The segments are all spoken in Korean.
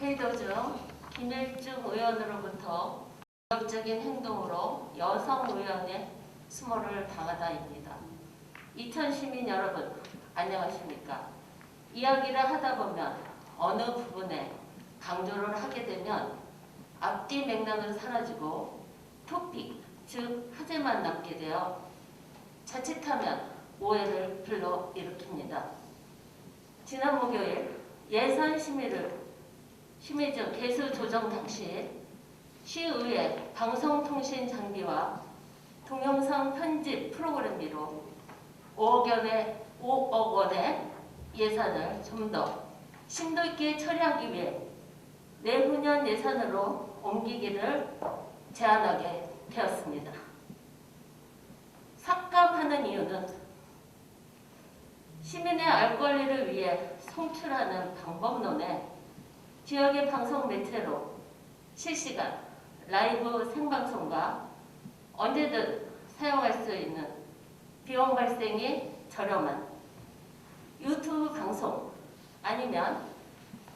회의 중 김일중 의원으로부터 공격적인 행동으로 여성 의원의 수모를 당하다입니다. 이천 시민 여러분, 안녕하십니까? 이야기를 하다 보면 어느 부분에 강조를 하게 되면 앞뒤 맥락은 사라지고 토픽, 즉 화제만 남게 되어 자칫하면 오해를 불러일으킵니다. 지난 목요일 예산 심의 중 개수 조정 당시 시의회 방송통신 장비와 동영상 편집 프로그램비로 5억 원의 예산을 좀 더 심도 있게 처리하기 위해 내후년 예산으로 옮기기를 제안하게 되었습니다. 삭감하는 이유는 시민의 알 권리를 위해 송출하는 방법론에 지역의 방송 매체로 실시간 라이브 생방송과 언제든 사용할 수 있는 비용 발생이 저렴한 유튜브 방송 아니면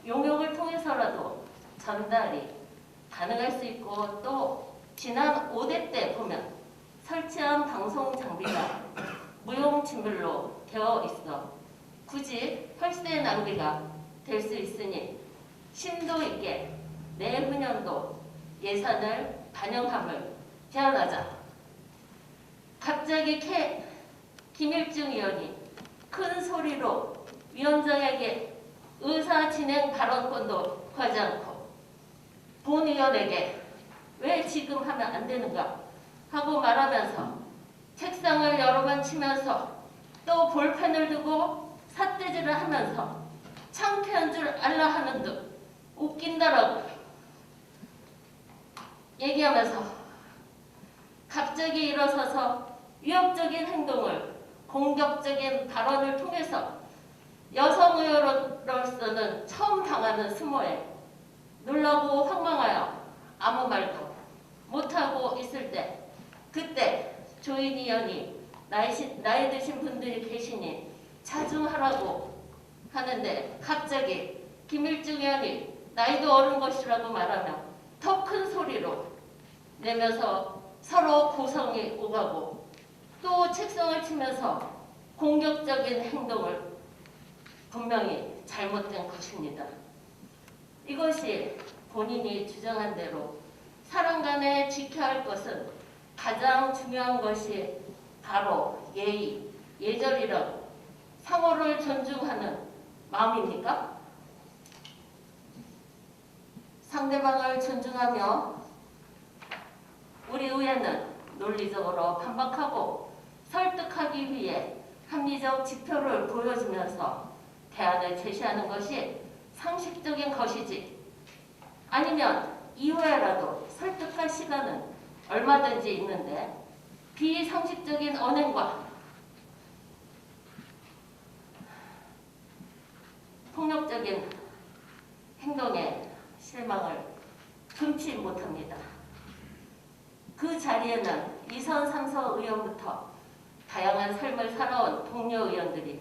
용역을 통해서라도 전달이 가능할 수 있고, 또 지난 5대 때 보면 설치한 방송 장비가 무용지물로 되어 있어 굳이 펄세 낭비가 될 수 있으니 심도 있게 내후년도 예산을 반영함을 제안하자 갑자기 김일중 의원이 큰 소리로 위원장에게 의사 진행 발언권도 구하지 않고 본 의원에게 왜 지금 하면 안 되는가 하고 말하면서 책상을 여러 번 치면서 또 볼펜을 두고 삿대질을 하면서 창피한 줄 알라 하는 듯 웃긴다라고 얘기하면서 갑자기 일어서서 위협적인 행동을, 공격적인 발언을 통해서 여성 의원으로서는 처음 당하는 수모에 놀라고 황망하여 아무 말도 못하고 있을 때, 그때 조인 의원이 나이 드신 분들이 계시니 자중하라고 하는데 갑자기 김일중 의원이 나이도 어른 것이라고 말하며 더 큰 소리로 내면서 서로 고성이 오가고 또 책상을 치면서 공격적인 행동을 분명히 잘못된 것입니다. 이것이 본인이 주장한 대로 사람 간에 지켜야 할 것은 가장 중요한 것이 바로 예의, 예절이라고 상호를 존중하는 마음입니까? 상대방을 존중하며 우리 의회는 논리적으로 반박하고 설득하기 위해 합리적 지표를 보여주면서 대안을 제시하는 것이 상식적인 것이지, 아니면 이후에라도 설득할 시간은 얼마든지 있는데 비상식적인 언행과 폭력적인 행동에 실망을 금치 못합니다. 그 자리에는 이선 3서 의원부터 다양한 삶을 살아온 동료 의원들이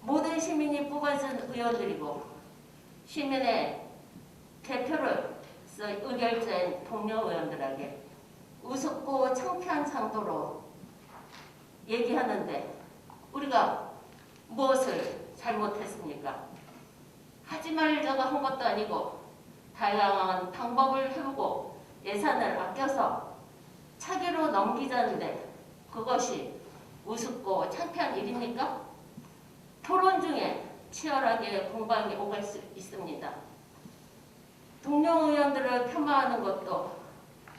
모든 시민이 뽑아준 의원들이고 시민의 대표를 의결자인 동료 의원들에게 우습고 창피한 정도로 얘기하는데 우리가 무엇을 잘못했습니까? 하지 말자고 한 것도 아니고 다양한 방법을 해보고 예산을 아껴서 차기로 넘기자는데 그것이 우습고 창피한 일입니까? 토론 중에 치열하게 공방이 오갈 수 있습니다. 동료 의원들을 폄하하는 것도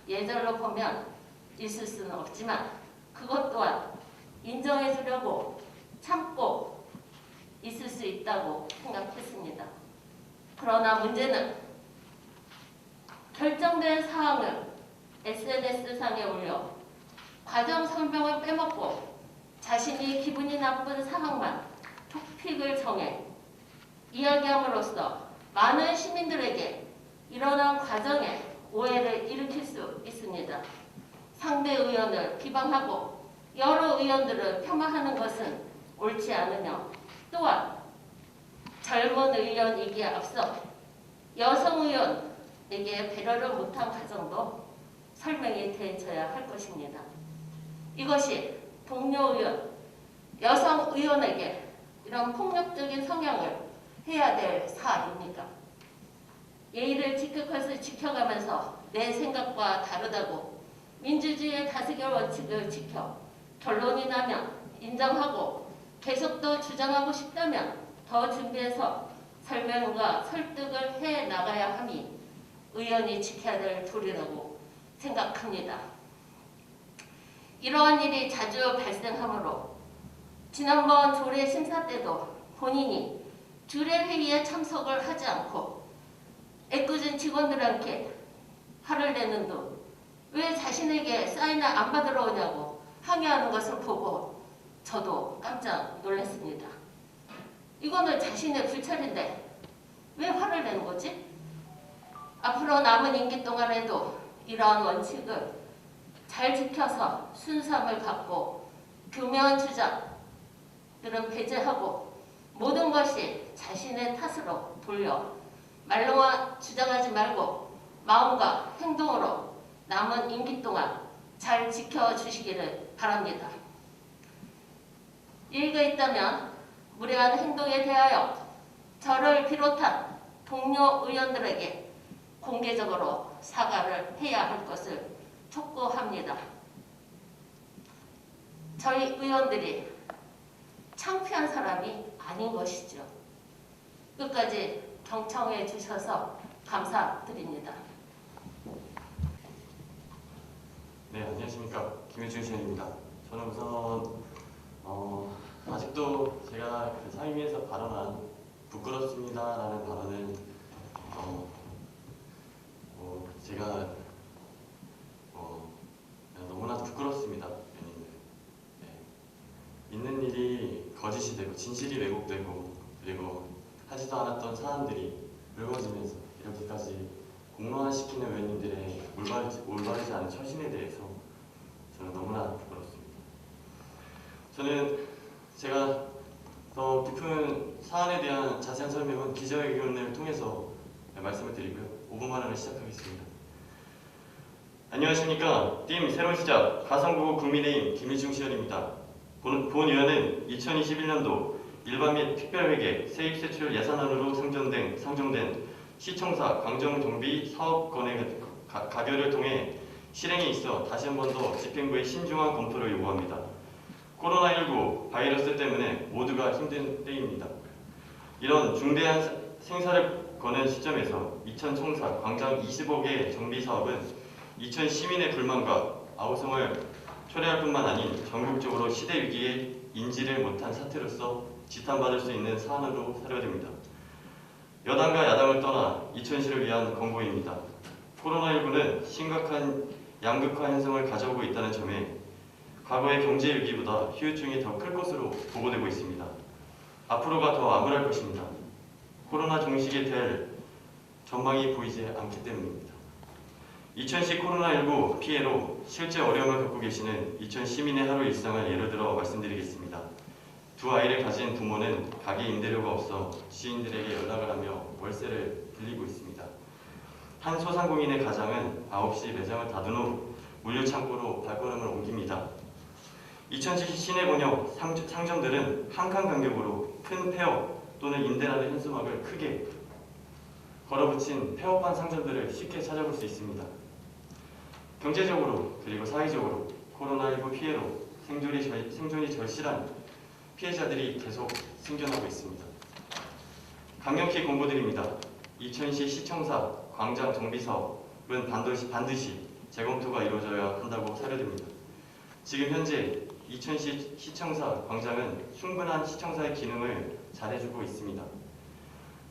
예절로 보면 있을 수는 없지만 그것 또한 인정해 주려고 참고 있을 수 있다고 생각했습니다. 그러나 문제는 결정된 사항을 SNS상에 올려 과정 설명을 빼먹고 자신이 기분이 나쁜 상황만 토픽을 정해 이야기함으로써 많은 시민들에게 일어난 과정에 오해를 일으킬 수 있습니다. 상대 의원을 비방하고 여러 의원들을 폄하하는 것은 옳지 않으며, 또한 젊은 의원이기에 앞서 여성 의원에게 배려를 못한 가정도 설명이 되어야 할 것입니다. 이것이 동료 의원, 여성 의원에게 이런 폭력적인 성향을 해야 될 사안입니까? 예의를 지켜서 지켜가면서 내 생각과 다르다고 민주주의의 다스결 원칙을 지켜 결론이 나면 인정하고 계속 더 주장하고 싶다면 더 준비해서 설명과 설득을 해 나가야 함이 의원이 지켜야 될 도리라고 생각합니다. 이러한 일이 자주 발생하므로 지난번 조례 심사 때도 본인이 주례 회의에 참석을 하지 않고 애꿎은 직원들에게 화를 내는 둥 왜 자신에게 사인을 안 받으러 오냐고 항의하는 것을 보고 저도 깜짝 놀랐습니다. 이거는 자신의 불찰인데 왜 화를 내는 거지? 앞으로 남은 임기 동안에도 이러한 원칙을 잘 지켜서 순수함을 갖고 교묘한 주장들은 배제하고 모든 것이 자신의 탓으로 돌려 말로만 주장하지 말고 마음과 행동으로 남은 임기 동안 잘 지켜주시기를 바랍니다. 예의가 있다면 무례한 행동에 대하여 저를 비롯한 동료 의원들에게 공개적으로 사과를 해야 할 것을 촉구합니다. 저희 의원들이 창피한 사람이 아닌 것이죠. 끝까지 경청해 주셔서 감사드립니다. 네, 안녕하십니까. 김혜준 시장입니다. 저는 우선 아직도 제가 그 상임위에서 발언한 부끄럽습니다라는 발언은 제가 너무나 부끄럽습니다. 네. 있는 일이 거짓이 되고 진실이 왜곡되고 그리고 하지도 않았던 사안들이 불거지면서 이렇게까지 공론화시키는 의원님들의 올바르지 않은 처신에 대해서 저는 너무나 부끄럽습니다. 저는 제가 더 깊은 사안에 대한 자세한 설명은 기자회견을 통해서 말씀을 드리고요. 5분 발언을 시작하겠습니다. 안녕하십니까. 팀 새로운 시작 가성구 국민의힘 김일중 시연입니다. 본 의원은 2021년도 일반 및 특별회계 세입세출 예산안으로 상정된 시청사 광정정비 사업건의 가결을 통해 실행에 있어 다시 한 번 더 집행부의 신중한 검토를 요구합니다. 코로나19 바이러스 때문에 모두가 힘든 때입니다. 이런 중대한 생사를 거는 시점에서 이천 청사 광장 20억의 정비 사업은 이천 시민의 불만과 아우성을 초래할 뿐만 아닌 전국적으로 시대 위기에 인지를 못한 사태로서 지탄받을 수 있는 사안으로 사료됩니다. 여당과 야당을 떠나 이천시를 위한 권고입니다. 코로나19는 심각한 양극화 현상을 가져오고 있다는 점에 과거의 경제 위기보다 후유증이 더 클 것으로 보고되고 있습니다. 앞으로가 더 암울할 것입니다. 코로나 종식이 될 전망이 보이지 않기 때문입니다. 이천시 코로나19 피해로 실제 어려움을 겪고 계시는 이천 시민의 하루 일상을 예를 들어 말씀드리겠습니다. 두 아이를 가진 부모는 가게 임대료가 없어 지인들에게 연락을 하며 월세를 빌리고 있습니다. 한 소상공인의 가장은 9시 매장을 닫은 후 물류창고로 발걸음을 옮깁니다. 이천시 시내 번역 상점들은 한 칸 간격으로 큰 폐업 또는 임대라는 현수막을 크게 걸어붙인 폐업한 상점들을 쉽게 찾아볼 수 있습니다. 경제적으로 그리고 사회적으로 코로나19 피해로 생존이 절실한 피해자들이 계속 생겨나고 있습니다. 강력히 권고드립니다. 이천시 시청사 광장 정비 사업은 반드시 재검토가 이루어져야 한다고 사료됩니다. 지금 현재 이천시 시청사 광장은 충분한 시청사의 기능을 잘해주고 있습니다.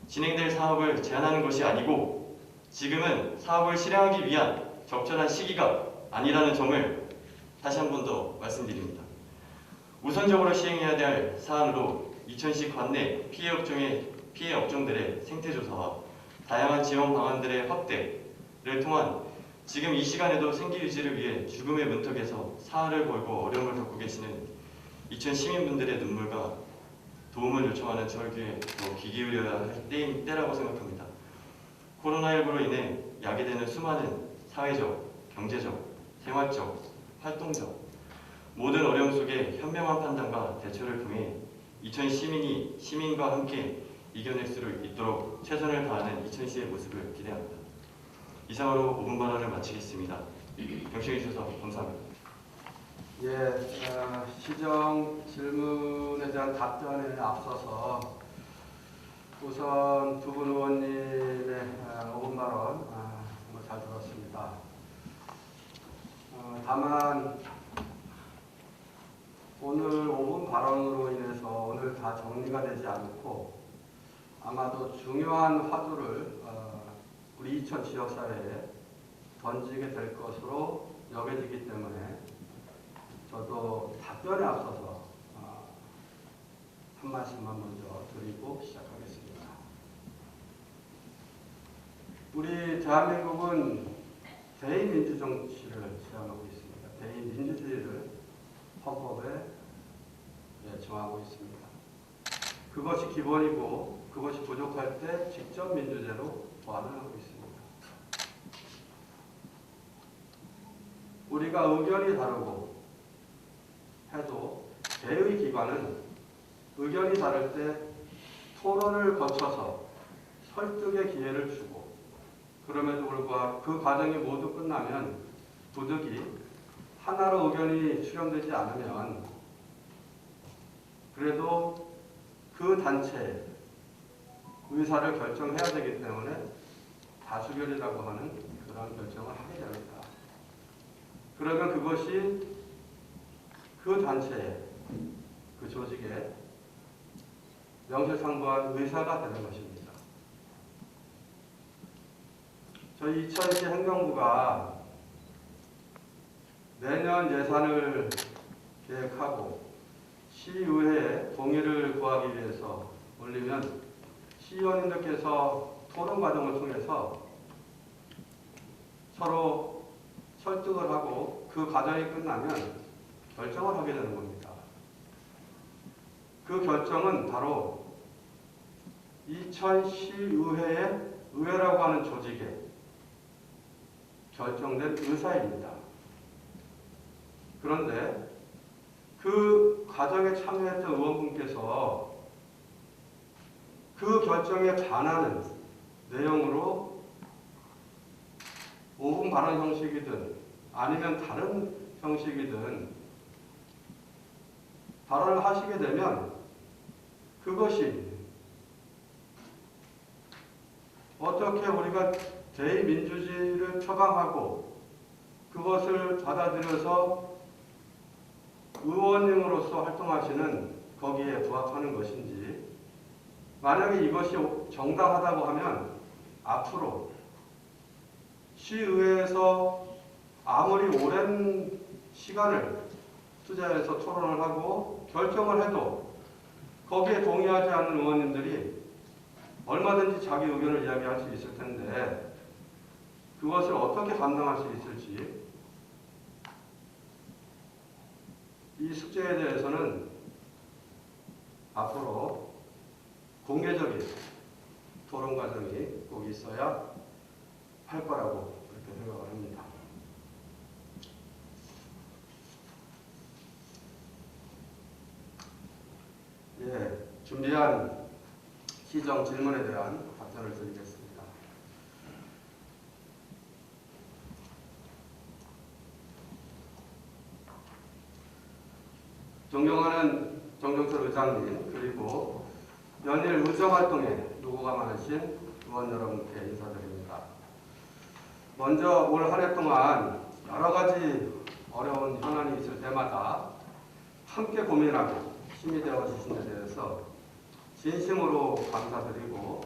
진행될 사업을 제한하는 것이 아니고 지금은 사업을 실행하기 위한 적절한 시기가 아니라는 점을 다시 한 번 더 말씀드립니다. 우선적으로 시행해야 될 사안으로 이천시 관내 피해 업종들의 생태조사와 다양한 지원 방안들의 확대를 통한 지금 이 시간에도 생기 유지를 위해 죽음의 문턱에서 사활을 걸고 어려움을 겪고 계시는 이천 시민분들의 눈물과 도움을 요청하는 절규에 더 귀 기울여야 할 때라고 생각합니다. 코로나19로 인해 야기되는 수많은 사회적, 경제적, 생활적, 활동적 모든 어려움 속에 현명한 판단과 대처를 통해 2000 시민이 시민과 함께 이겨낼 수 있도록 최선을 다하는 이천시의 모습을 기대합니다. 이상으로 5분 발언을 마치겠습니다. 경청해 주셔서 감사합니다. 시정 질문에 대한 답변에 앞서서 우선 두 분 의원님의 5분 발언 정말 잘 들었습니다. 다만 오늘 5분 발언으로 인해서 오늘 다 정리가 되지 않고 아마도 중요한 화두를 우리 이천 지역사회에 던지게 될 것으로 여겨지기 때문에 저도 답변에 앞서서 한 말씀만 먼저 드리고 시작하겠습니다. 우리 대한민국은 대의민주 정치를 지향하고 있습니다. 대의민주주의를 헌법에 정하고 있습니다. 그것이 기본이고 그것이 부족할 때 직접 민주제로 보완을 하고 있습니다. 우리가 의견이 다르고 해도 대의 기관은 의견이 다를 때 토론을 거쳐서 설득의 기회를 주고 그럼에도 불구하고 그 과정이 모두 끝나면 부득이 하나로 의견이 수렴되지 않으면 그래도 그 단체의 의사를 결정해야 되기 때문에 다수결이라고 하는 그런 결정을 하게 됩니다. 그러면 그것이 그 단체의 그 조직의 명실상부한 의사가 되는 것입니다. 저희 이천시 행정부가 내년 예산을 계획하고 시의회에 동의를 구하기 위해서 올리면 시의원님들께서 토론 과정을 통해서 서로 설득을 하고 그 과정이 끝나면 결정을 하게 되는 겁니다. 그 결정은 바로 이천시의회의 의회라고 하는 조직에 결정된 의사입니다. 그런데 그 과정에 참여했던 의원분께서 그 결정에 반하는 내용으로 5분 발언 형식이든 아니면 다른 형식이든 발언을 하시게 되면 그것이 어떻게 우리가 대의민주주의를 표방하고 그것을 받아들여서 의원님으로서 활동하시는 거기에 부합하는 것인지 만약에 이것이 정당하다고 하면 앞으로 시의회에서 아무리 오랜 시간을 투자해서 토론을 하고 결정을 해도 거기에 동의하지 않는 의원님들이 얼마든지 자기 의견을 이야기할 수 있을 텐데 그것을 어떻게 감당할 수 있을지 이 숙제에 대해서는 앞으로 공개적인 토론 과정이 꼭 있어야 할 거라고 그렇게 생각을 합니다. 준비한 시정 질문에 대한 답변을 드리겠습니다. 존경하는 정종철 의장님 그리고 연일 의정활동에 노고가 많으신 의원 여러분께 인사드립니다. 먼저 올 한 해 동안 여러 가지 어려운 현안이 있을 때마다 함께 고민하고 힘이 되어 주신 데 대해서 진심으로 감사드리고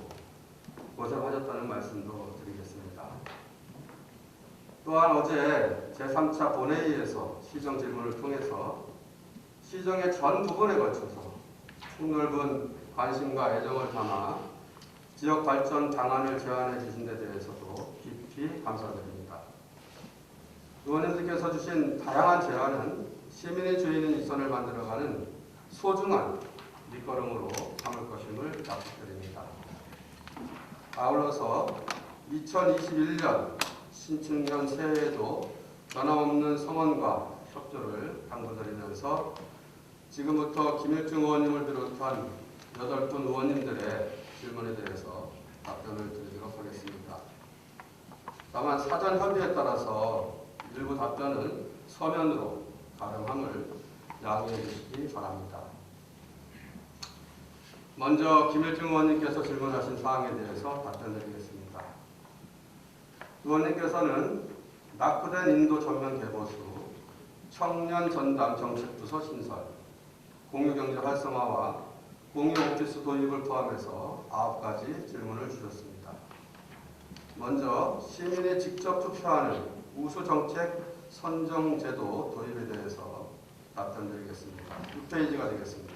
고생하셨다는 말씀도 드리겠습니다. 또한 어제 제3차 본회의에서 시정 질문을 통해서 시정의 전 부분에 걸쳐서 폭넓은 관심과 애정을 담아 지역 발전 방안을 제안해 주신 데 대해서도 깊이 감사드립니다. 의원님들께서 주신 다양한 제안은 시민의 주인인 이천을 만들어가는 소중한 밑거름으로 삼을 것임을 약속드립니다. 아울러서 2021년 신축년 새해에도 변함없는 성원과 협조를 당부드리면서 지금부터 김일중 의원님을 비롯한 8분 의원님들의 질문에 대해서 답변을 드리도록 하겠습니다. 다만 사전 협의에 따라서 일부 답변은 서면으로 가름함을 양해해 주시기 바랍니다. 먼저 김일중 의원님께서 질문하신 사항에 대해서 답변드리겠습니다. 의원님께서는 낙후된 인도 전면 개보수, 청년 전담 정책부서 신설, 공유경제 활성화와 공유오피스 도입을 포함해서 9가지 질문을 주셨습니다. 먼저 시민이 직접 투표하는 우수정책 선정제도 도입에 대해서 답변드리겠습니다. 6페이지가 되겠습니다.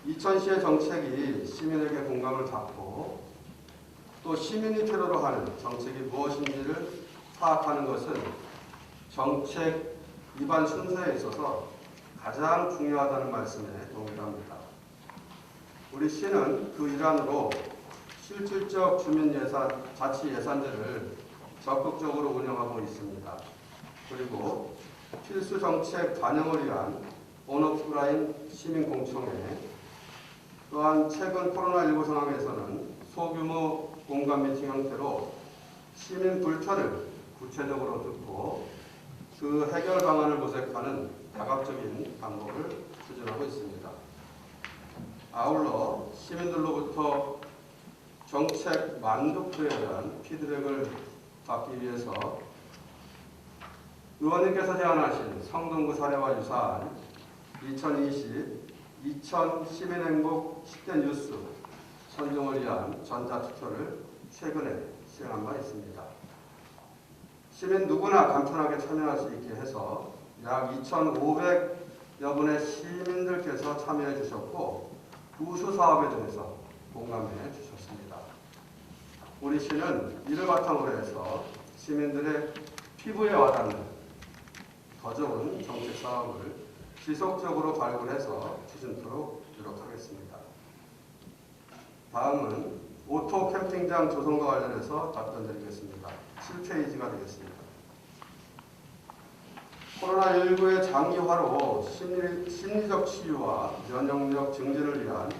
이천시의 정책이 시민에게 공감을 받고 또 시민이 필요로 하는 정책이 무엇인지를 파악하는 것은 정책 입안 순서에 있어서 가장 중요하다는 말씀에 동의합니다. 우리 시는 그 일환으로 실질적 자치 예산들을 적극적으로 운영하고 있습니다. 그리고 필수 정책 반영을 위한 온오프라인 시민 공청회, 또한 최근 코로나19 상황에서는 소규모 공감 미팅 형태로 시민 불편을 구체적으로 듣고 그 해결 방안을 모색하는 다각적인 방법을 추진하고 있습니다. 아울러 시민들로부터 정책 만족도에 대한 피드백을 받기 위해서 의원님께서 제안하신 성동구 사례와 유사한 2020 시민행복 10대 뉴스 선정을 위한 전자투표를 최근에 시행한 바 있습니다. 시민 누구나 간편하게 참여할 수 있게 해서 약 2,500여 분의 시민들께서 참여해 주셨고 우수 사업에 대해서 공감해 주셨습니다. 우리 시는 이를 바탕으로 해서 시민들의 피부에 와닿는 더 좋은 정책 사업을 지속적으로 발굴해서 추진토록 노력하겠습니다. 다음은 오토 캠핑장 조성과 관련해서 답변드리겠습니다. 7페이지가 되겠습니다. 코로나19의 장기화로 심리적 치유와 면역력 증진을 위한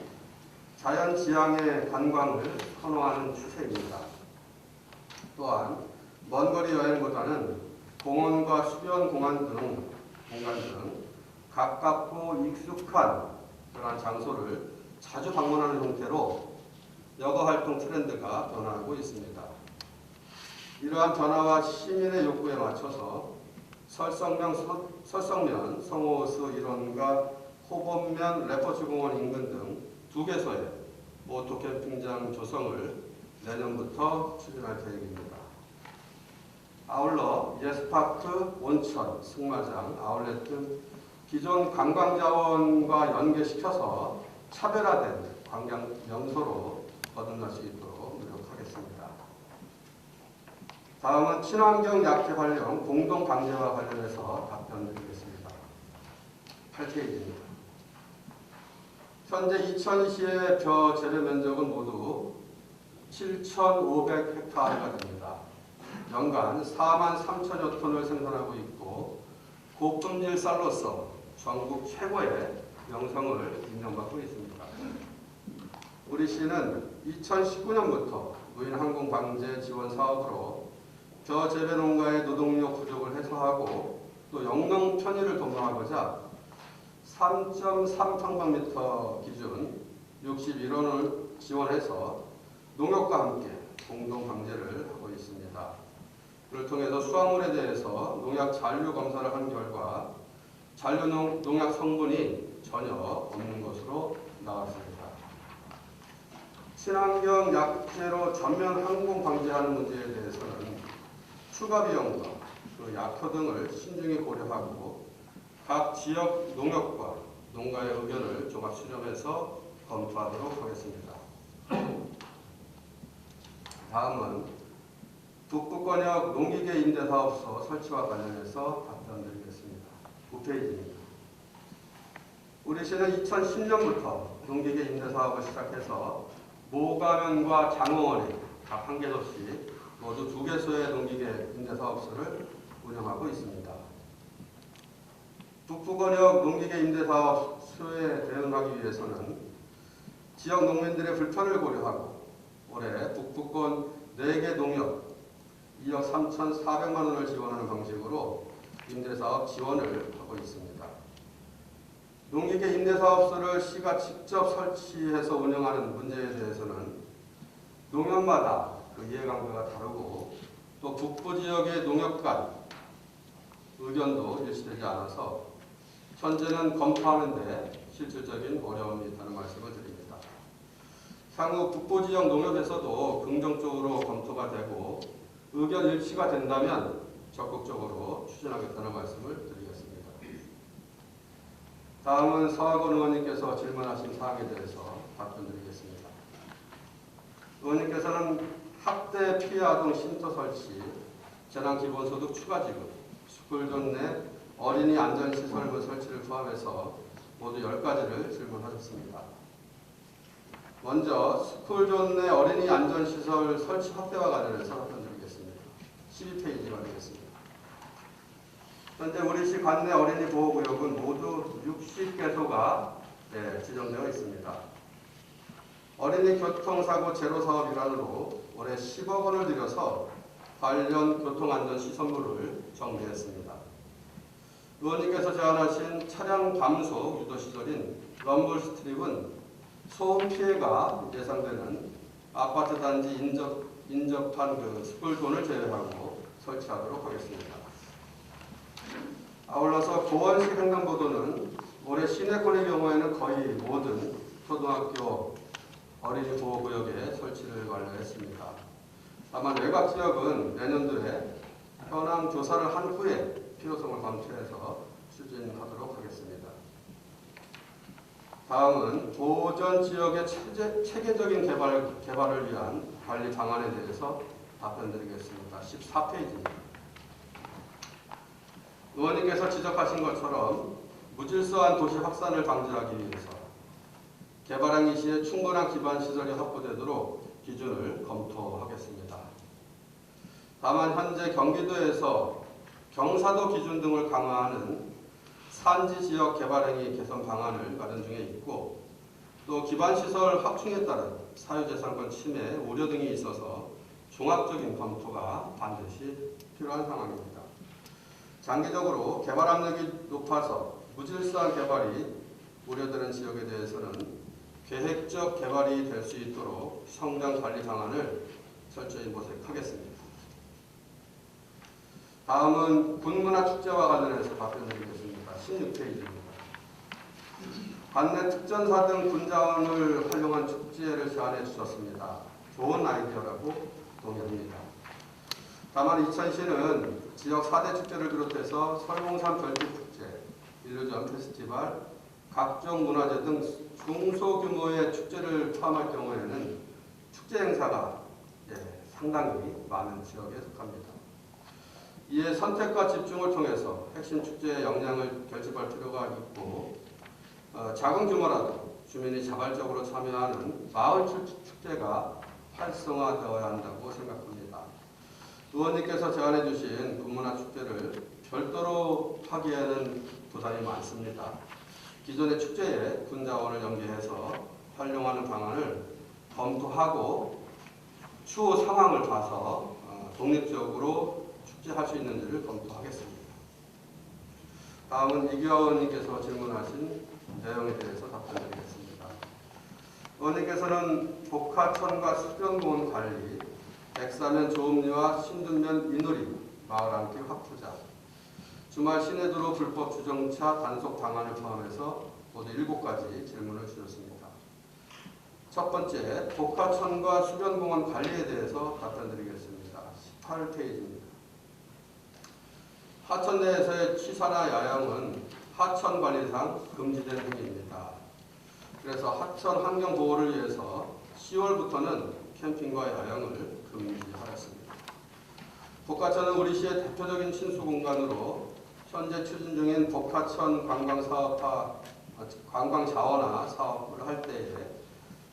자연지향의 관광을 선호하는 추세입니다. 또한 먼 거리 여행보다는 공원과 수변 공간 등 가깝고 익숙한 그러한 장소를 자주 방문하는 형태로 여가활동 트렌드가 변화하고 있습니다. 이러한 변화와 시민의 요구에 맞춰서 설성면 성호호수 일원과 호범면 레포츠공원 인근 등 2개소의 오토캠핑장 조성을 내년부터 추진할 계획입니다. 아울러 예스파크, 온천, 승마장, 아울렛 등 기존 관광자원과 연계시켜서 차별화된 관광 명소로 거듭날 수 있도록 노력하겠습니다. 다음은 친환경 약재 활용 공동 강제와 관련해서 답변드리겠습니다. 8페이지입니다. 현재 이천시의 벼 재배 면적은 모두 7,500헥타르가 됩니다. 연간 43,000여 톤을 생산하고 있고 고품질 쌀로서 전국 최고의 명성을 인정받고 있습니다. 우리 시는 2019년부터 무인항공 방제 지원 사업으로 벼 재배 농가의 노동력 부족을 해소하고 또 영농 편의를 도모하고자 3.3평방미터 기준 61원을 지원해서 농협과 함께 공동 방제를 하고 있습니다. 그를 통해서 수확물에 대해서 농약 잔류 검사를 한 결과 잔류 농약 성분이 전혀 없는 것으로 나왔습니다. 친환경 약재로 전면 항공 방제하는 문제에 대해서는 추가 비용과 그 약효 등을 신중히 고려하고 각 지역 농협과 농가의 의견을 종합 수렴해서 검토하도록 하겠습니다. 다음은 북부권역 농기계 임대사업소 설치와 관련해서 답변드리겠습니다. 9페이지입니다. 우리 시는 2010년부터 농기계 임대사업을 시작해서 모가면과 장어원에 각 한 개소씩 모두 2개소의 농기계 임대사업소를 운영하고 있습니다. 북부권역 농기계 임대사업 수요에 대응하기 위해서는 지역 농민들의 불편을 고려하고 올해 북부권 4개 농역 2억 3,400만 원을 지원하는 방식으로 임대사업 지원을 하고 있습니다. 농기계 임대사업소를 시가 직접 설치해서 운영하는 문제에 대해서는 농역마다 그 이해관계가 다르고 또 북부 지역의 농역 간 의견도 일치되지 않아서 현재는 검토하는데 실질적인 어려움이 있다는 말씀을 드립니다. 향후 북부 지역 농협에서도 긍정적으로 검토가 되고 의견 일치가 된다면 적극적으로 추진하겠다는 말씀을 드리겠습니다. 다음은 서학원 의원님께서 질문하신 사항에 대해서 답변드리겠습니다. 의원님께서는 학대 피해 아동 쉼터 설치, 재난기본소득 추가 지급, 스쿨존 내 어린이 안전시설 설치를 포함해서 모두 10가지를 질문하셨습니다. 먼저 스쿨존 내 어린이 안전시설 설치 확대와 관련해서 답변드리겠습니다. 12페이지가 되겠습니다. 현재 우리시 관내 어린이 보호구역은 모두 60개소가 지정되어 있습니다. 어린이 교통사고 제로 사업 일환으로 올해 10억 원을 들여서 관련 교통안전시설물을 정비했습니다. 의원님께서 제안하신 차량 감소 유도시설인 럼블스트립은 소음 피해가 예상되는 아파트 단지 인접한 스쿨존을 제외하고 설치하도록 하겠습니다. 아울러서 고원시 횡단보도는 올해 시내권의 경우에는 거의 모든 초등학교 어린이 보호구역에 설치를 완료했습니다. 다만 외곽 지역은 내년도에 현황 조사를 한 후에 필요성을 검토해서 추진하도록 하겠습니다. 다음은 보전 지역의 체계적인 개발을 위한 관리 방안에 대해서 답변드리겠습니다. 14페이지입니다. 의원님께서 지적하신 것처럼 무질서한 도시 확산을 방지하기 위해서 개발행위 시에 충분한 기반 시설이 확보되도록 기준을 검토하겠습니다. 다만 현재 경기도에서 경사도 기준 등을 강화하는 산지 지역 개발행위 개선 방안을 마련 중에 있고 또 기반시설 확충에 따른 사유재산권 침해 우려 등이 있어서 종합적인 검토가 반드시 필요한 상황입니다. 장기적으로 개발 압력이 높아서 무질서한 개발이 우려되는 지역에 대해서는 계획적 개발이 될 수 있도록 성장 관리 방안을 철저히 모색하겠습니다. 다음은 군문화 축제와 관련해서 답변드리겠습니다. 16페이지입니다. 관내 특전사 등 군자원을 활용한 축제를 제안해 주셨습니다. 좋은 아이디어라고 동의합니다. 다만 이천시는 지역 4대 축제를 비롯해서 설봉산 별빛축제, 일루전 페스티벌, 각종 문화제 등 중소규모의 축제를 포함할 경우에는 축제 행사가 상당히 많은 지역에 속합니다. 이에 선택과 집중을 통해서 핵심 축제의 역량을 결집할 필요가 있고 작은 규모라도 주민이 자발적으로 참여하는 마을 축제가 활성화되어야 한다고 생각합니다. 의원님께서 제안해 주신 군문화 축제를 별도로 하기에는 부담이 많습니다. 기존의 축제에 군자원을 연계해서 활용하는 방안을 검토하고 추후 상황을 봐서 독립적으로 축제할 수 있는지를 검토하겠습니다. 다음은 이규하 의원님께서 질문하신 내용에 대해서 답변드리겠습니다. 의원님께서는 복하천과 수변공원 관리, 백사면 조음리와 신둔면 이누리, 마을 안길 확보자, 주말 시내도로 불법 주정차 단속 방안을 포함해서 모두 7가지 질문을 주셨습니다. 첫 번째, 복하천과 수변공원 관리에 대해서 답변드리겠습니다. 18페이지입니다. 하천 내에서의 취사나 야영은 하천 관리상 금지된 행위입니다. 그래서 하천 환경 보호를 위해서 10월부터는 캠핑과 야영을 금지하였습니다. 복하천은 우리시의 대표적인 친수 공간으로 현재 추진 중인 복하천 관광 자원화 사업을 할 때에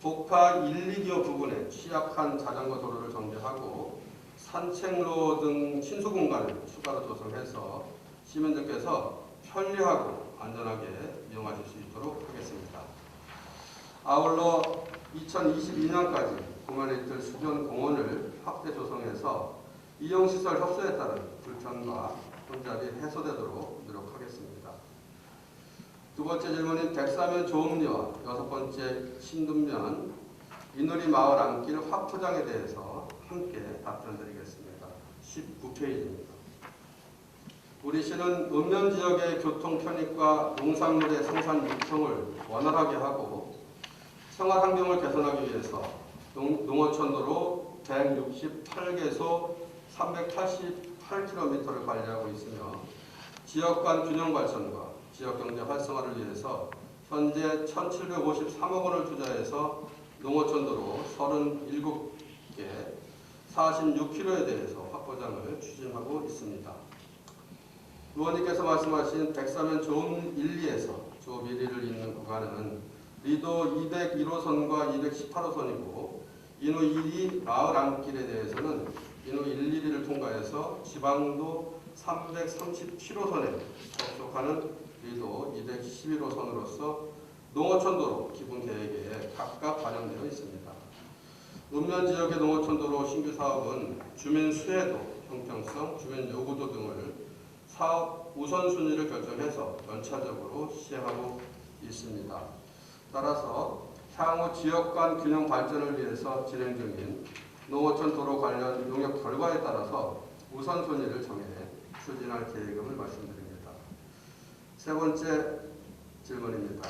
복파 1, 2기호 부근에 취약한 자전거 도로를 정비하고 산책로 등 친수 공간을 추가로 조성해서 시민들께서 편리하고 안전하게 이용하실 수 있도록 하겠습니다. 아울러 2022년까지 공원에 있을 수변 공원을 확대 조성해서 이용시설 협소에 따른 불편과 혼잡이 해소되도록 노력하겠습니다. 두 번째 질문인 백사면 조읍리와 여섯 번째 신둔면 이누리 마을 안길 확포장에 대해서 함께 답변드리겠습니다. 19페이지입니다. 우리 시는 읍면 지역의 교통 편익과 농산물의 생산 유통을 원활하게 하고 생활 환경을 개선하기 위해서 농어촌도로 168개소 388km를 관리하고 있으며 지역 간 균형 발전과 지역 경제 활성화를 위해서 현재 1,753억 원을 투자해서 농어촌도로 37개 46km에 대해서 확보장을 추진하고 있습니다. 의원님께서 말씀하신 백사면 조읍 1, 2에서 조읍 1, 2를 잇는 구간은 리도 201호선과 218호선이고 인후 1, 2 마을 안길에 대해서는 인후 1, 2를 통과해서 지방도 337호선에 접속하는 리도 211호선으로서 농어촌도로 기본계획에 각각 반영되어 있습니다. 읍면 지역의 농어촌도로 신규 사업은 주민 수혜도, 형평성, 주민 요구도 등을 사업 우선순위를 결정해서 연차적으로 시행하고 있습니다. 따라서 향후 지역 간 균형 발전을 위해서 진행 중인 농어촌 도로 관련 용역 결과에 따라서 우선순위를 정해 추진할 계획임을 말씀드립니다. 세 번째 질문입니다.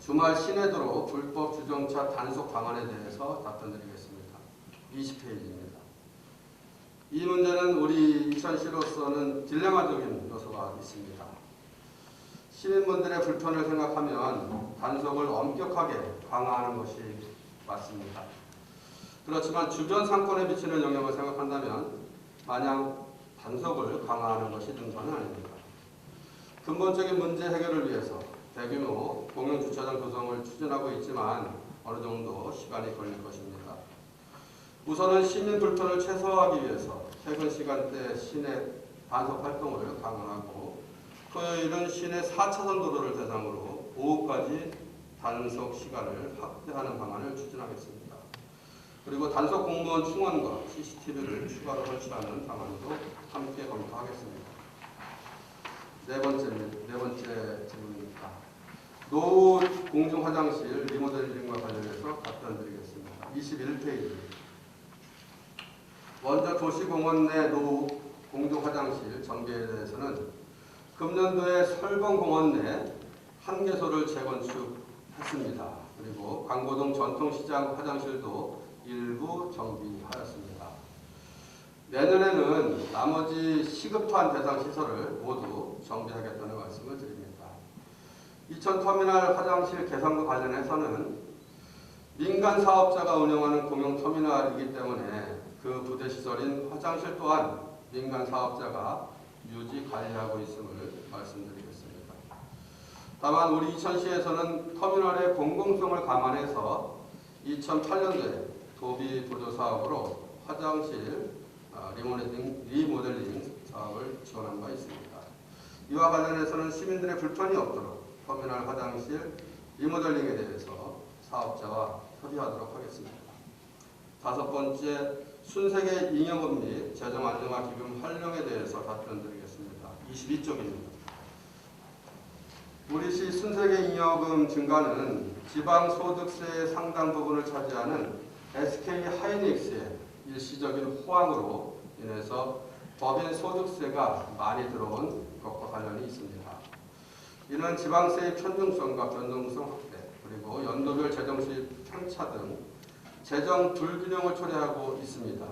주말 시내도로 불법 주정차 단속 방안에 대해서 답변드리겠습니다. 20페이지입니다. 이 문제는 우리 이천시로서는 딜레마적인 요소가 있습니다. 시민분들의 불편을 생각하면 단속을 엄격하게 강화하는 것이 맞습니다. 그렇지만 주변 상권에 미치는 영향을 생각한다면 마냥 단속을 강화하는 것이 능사는 아닙니다. 근본적인 문제 해결을 위해서 대규모 공영주차장 조성을 추진하고 있지만 어느 정도 시간이 걸릴 것입니다. 우선은 시민 불편을 최소화하기 위해서 퇴근 시간대 시내 단속 활동을 강화하고 토요일은 시내 4차선 도로를 대상으로 오후까지 단속 시간을 확대하는 방안을 추진하겠습니다. 그리고 단속 공무원 충원과 CCTV를 추가로 설치하는 방안도 함께 검토하겠습니다. 네 번째 질문입니다. 노후 공중 화장실 리모델링과 관련해서 답변드리겠습니다. 21페이지입니다. 먼저 도시공원 내 노후 공중 화장실 전개에 대해서는 금년도에 설봉공원 내 1개소를 재건축했습니다. 그리고 광고동 전통시장 화장실도 일부 정비하였습니다. 내년에는 나머지 시급한 대상 시설을 모두 정비하겠다는 말씀을 드립니다. 이천터미널 화장실 개선과 관련해서는 민간 사업자가 운영하는 공영터미널이기 때문에 그 부대시설인 화장실 또한 민간 사업자가 유지 관리하고 있음을 말씀드리겠습니다. 다만 우리 이천시에서는 터미널의 공공성을 감안해서 2008년도에 도비 보조 사업으로 화장실 리모델링 사업을 지원한 바 있습니다. 이와 관련해서는 시민들의 불편이 없도록 터미널 화장실 리모델링에 대해서 사업자와 협의하도록 하겠습니다. 다섯 번째, 순세계 잉여금 및 재정 안정화 기금 활용에 대해서 답변드리겠습니다. 22쪽입니다. 우리 시 순세계 잉여금 증가는 지방 소득세의 상당 부분을 차지하는 SK 하이닉스의 일시적인 호황으로 인해서 법인 소득세가 많이 들어온 것과 관련이 있습니다. 이는 지방세의 편중성과 변동성 확대, 그리고 연도별 재정 수입 편차 등 재정 불균형을 초래하고 있습니다.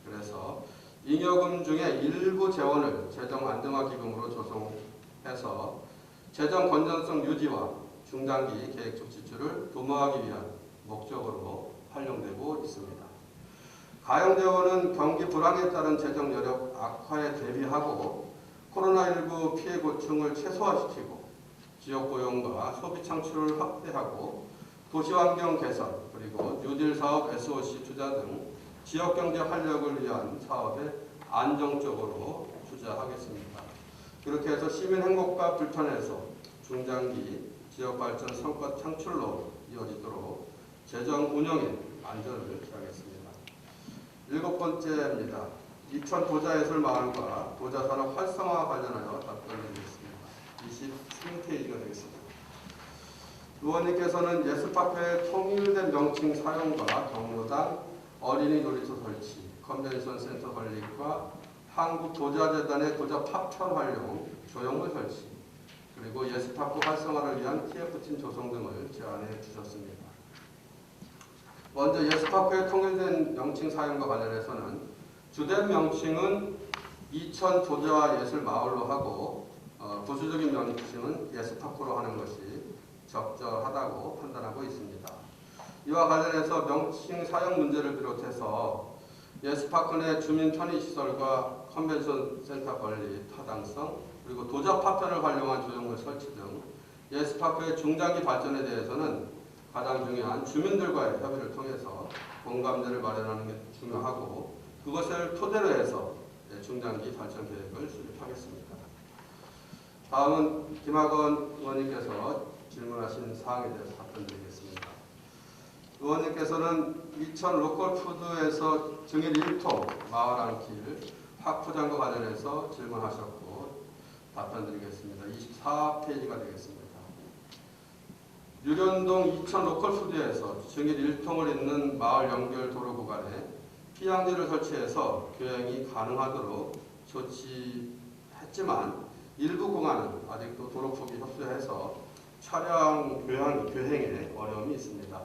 그래서 잉여금 중에 일부 재원을 재정 안정화 기금으로 조성해서 재정 건전성 유지와 중장기 계획적 지출을 도모하기 위한 목적으로 활용되고 있습니다. 가용재원은 경기 불황에 따른 재정 여력 악화에 대비하고 코로나19 피해 고충을 최소화시키고 지역 고용과 소비 창출을 확대하고 도시환경 개선, 그리고 뉴딜 사업 SOC 투자 등 지역경제 활력을 위한 사업에 안정적으로 투자하겠습니다. 그렇게 해서 시민 행복과 불편에서 중장기 지역발전 성과 창출로 이어지도록 재정 운영에 안전을 기하겠습니다. 7번째입니다. 이천 도자예술 마을과 도자산업 활성화 관련하여 답변드리겠습니다. 23페이지가 되겠습니다. 의원님께서는 예술파크의 통일된 명칭 사용과 경로당, 어린이 놀이터 설치, 컨벤션 센터 건립과 한국도자재단의 도자 파편 활용, 조형물 설치, 그리고 예술파크 활성화를 위한 TF팀 조성 등을 제안해 주셨습니다. 먼저 예술파크의 통일된 명칭 사용과 관련해서는 주된 명칭은 이천 도자예술마을로 하고 부수적인 명칭은 예술파크로 하는 것이 적절하다고 판단하고 있습니다. 이와 관련해서 명칭 사용 문제를 비롯해서 예술파크 내 주민 편의시설과 컨벤션 센터 건립 타당성, 그리고 도자 파편을 활용한 조형물 설치 등 예술파크의 중장기 발전에 대해서는 가장 중요한 주민들과의 협의를 통해서 공감대를 마련하는 게 중요하고, 그것을 토대로 해서 중장기 발전 계획을 수립하겠습니다. 다음은 김학원 의원님께서 질문하신 사항에 대해서 답변드리겠습니다. 의원님께서는 이천 로컬푸드에서 증일 1통 마을 안길 확포장과 관련해서 질문하셨고 답변드리겠습니다. 24페이지가 되겠습니다. 유련동 이천 로컬푸드에서 증일 1통을 잇는 마을 연결 도로 구간에 피양지를 설치해서 교행이 가능하도록 조치했지만 일부 구간은 아직도 도로폭이 협소해서 차량 교행에 어려움이 있습니다.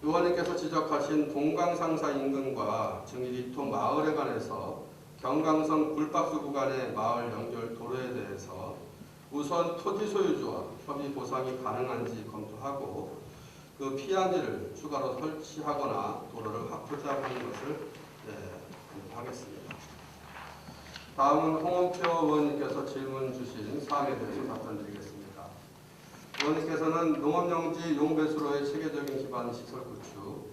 의원님께서 지적하신 동강상사 인근과 증일 2통 마을에 관해서 경강선 굴박수 구간의 마을 연결 도로에 대해서 우선 토지 소유주와 협의 보상이 가능한지 검토하고 그 피양지를 추가로 설치하거나 도로를 확보하는 것을 검토하겠습니다. 다음은 홍원표 의원님께서 질문 주신 사항에 대해서 답변드리겠습니다. 의원님께서는 농업용지 용배수로의 체계적인 기반 시설 구축,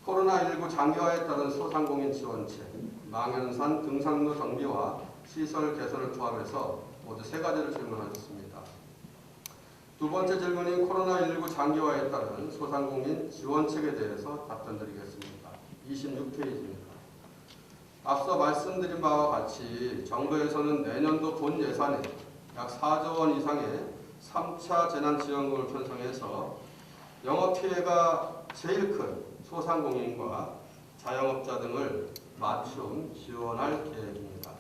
코로나19 장기화에 따른 소상공인 지원책, 망연산 등산로 정비와 시설 개선을 포함해서 모두 3가지를 질문하셨습니다. 두 번째 질문인 코로나19 장기화에 따른 소상공인 지원책에 대해서 답변드리겠습니다. 26페이지입니다. 앞서 말씀드린 바와 같이 정부에서는 내년도 본 예산에 약 4조 원 이상의 3차 재난지원금을 편성해서 영업피해가 제일 큰 소상공인과 자영업자 등을 맞춤 지원할 계획입니다.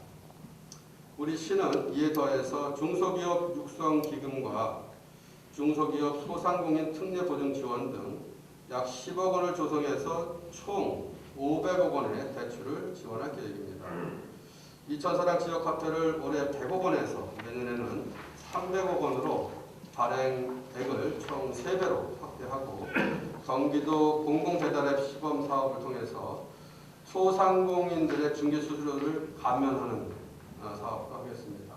우리 시는 이에 더해서 중소기업 육성기금과 중소기업 소상공인 특례보증 지원 등 약 10억 원을 조성해서 총 500억 원의 대출을 지원할 계획입니다. 이천사랑 지역화폐를 올해 100억 원에서 내년에는 300억 원으로 발행액을 총 3배로 확대하고 경기도 공공배달앱 시범 사업을 통해서 소상공인들의 중개수수료를 감면하는 사업도 하겠습니다.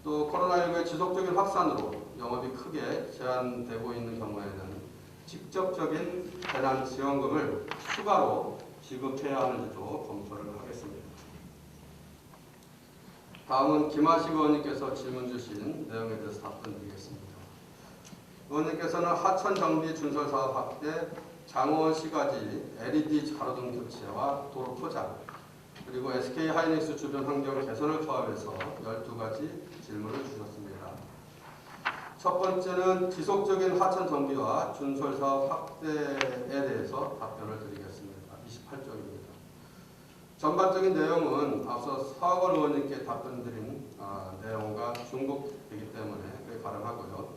또 코로나19의 지속적인 확산으로 영업이 크게 제한되고 있는 경우에는 직접적인 재난지원금을 추가로 지급해야 하는지도 검토를 하겠습니다. 다음은 김하식 의원님께서 질문 주신 내용에 대해서 답변드리겠습니다. 의원님께서는 하천 정비 준설 사업 확대, 장원시까지 LED 가로등 교체와 도로 포장, 그리고 SK 하이닉스 주변 환경 개선을 포함해서 12가지 질문을 주셨습니다. 첫 번째는 지속적인 하천 정비와 준설 사업 확대에 대해서 답변을 드리겠습니다. 28쪽입니다. 전반적인 내용은 앞서 서학원 의원님께 답변드린 내용과 중복되기 때문에 그에 가름하고요.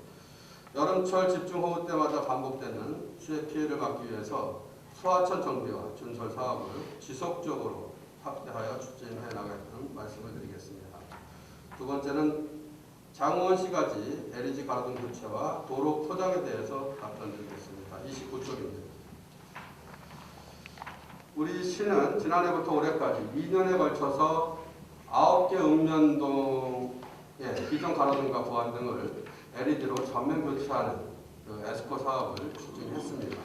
여름철 집중호우 때마다 반복되는 수해 피해를 막기 위해서 소하천 정비와 준설 사업을 지속적으로 확대하여 추진해 나가겠다는 말씀을 드리겠습니다. 두 번째는 장원시까지 LED 가로등 교체와 도로 포장에 대해서 답변드리겠습니다. 29쪽입니다. 우리 시는 지난해부터 올해까지 2년에 걸쳐서 9개 읍면동의 기존 가로등과 보안 등을 LED로 전면 교체하는 그 에스코 사업을 추진했습니다.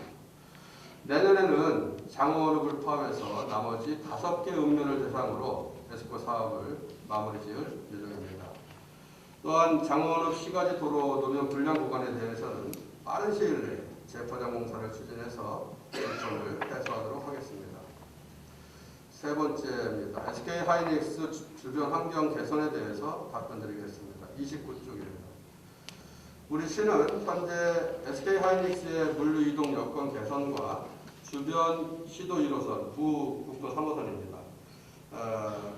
내년에는 장어원읍을 포함해서 나머지 5개 읍면을 대상으로 에스코 사업을 마무리 지을 예정입니다. 또한 장어원읍 시가지 도로 노면 불량 구간에 대해서는 빠른 시일 내에 재포장 공사를 추진해서 일정을 해소하도록 하겠습니다. 세 번째입니다. SK 하이닉스 주변 환경 개선에 대해서 답변드리겠습니다. 29쪽입니다. 우리 시는 현재 SK 하이닉스의 물류 이동 여건 개선과 주변 시도 1호선, 부국도 3호선입니다.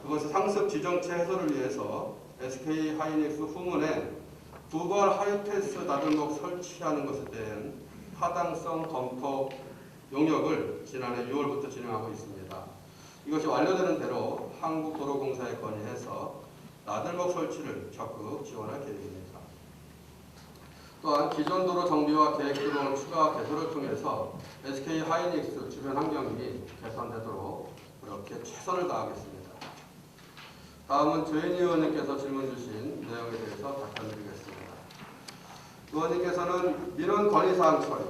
그것의 상습 지정체 해소를 위해서 SK 하이닉스 후문에 두벌 하이패스 나들목 설치하는 것에 대한 타당성 검토 용역을 지난해 6월부터 진행하고 있습니다. 이것이 완료되는 대로 한국도로공사에 건의해서 나들목 설치를 적극 지원할 계획입니다. 또한 기존 도로 정비와 계획도로 추가 개설을 통해서 SK 하이닉스 주변 환경이 개선되도록 그렇게 최선을 다하겠습니다. 다음은 조현희 의원님께서 질문 주신 내용에 대해서 답변드리겠습니다. 의원님께서는 민원 건의사항 처리,